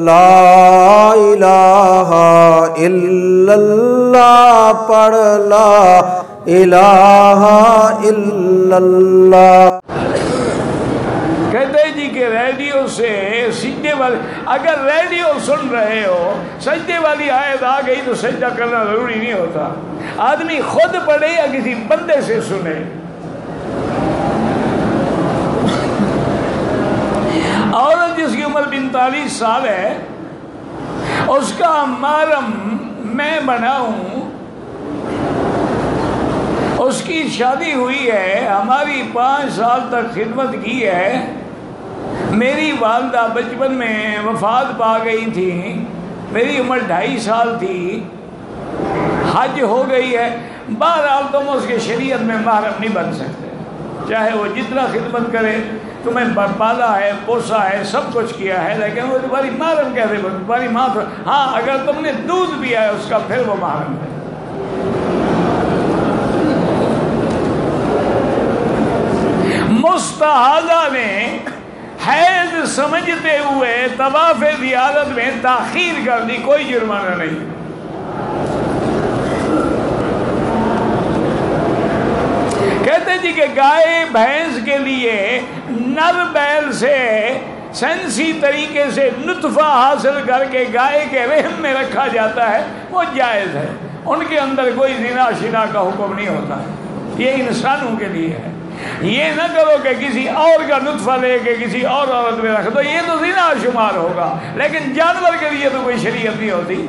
لا الہ الا اللہ پڑھ لا الہ الا اللہ۔ کہتے ہیں جی کہ ریڈیو سے سجدے والے، اگر ریڈیو سن رہے ہو سجدے والی آیت آ گئی تو سجدہ کرنا ضروری نہیں ہوتا، آدمی خود پڑھے یا کسی بندے سے سنے۔ عورت جس کی عمر 45 سال ہے اس کا محرم میں بناؤں، اس کی شادی ہوئی ہے، ہماری 5 سال تک خدمت کی ہے، میری والدہ بچپن میں وفات پا گئی تھی، میری عمر 2.5 سال تھی، حج ہو گئی ہے، بہرحال تم اس کے شریعت میں محرم نہیں بن سکتے، چاہے وہ جتنا خدمت کرے، تمہیں پالا ہے، پوسا ہے، سب کچھ کیا ہے، لیکن وہ تمہاری محرم کیسے بن، تمہاری ماں تو، ہاں اگر تم نے دودھ پیا ہے اس کا پھر وہ محرم ہے۔ مستحاضہ نے حیض سمجھتے ہوئے طواف زیارت میں تاخیر کر دی، کوئی جرمانہ نہیں۔ کہتے جی کہ گائے بھینس کے لیے نر بیل سے سینسی طریقے سے نطفہ حاصل کر کے گائے کے رحم میں رکھا جاتا ہے، وہ جائز ہے، ان کے اندر کوئی زنا شنا کا حکم نہیں ہوتا ہے، یہ انسانوں کے لیے ہے۔ یہ نہ کرو کہ کسی اور کا نطفہ لے کے کسی اور عورت میں رکھ دو، یہ تو زنا شمار ہوگا، لیکن جانور کے لیے تو کوئی شریعت نہیں ہوتی۔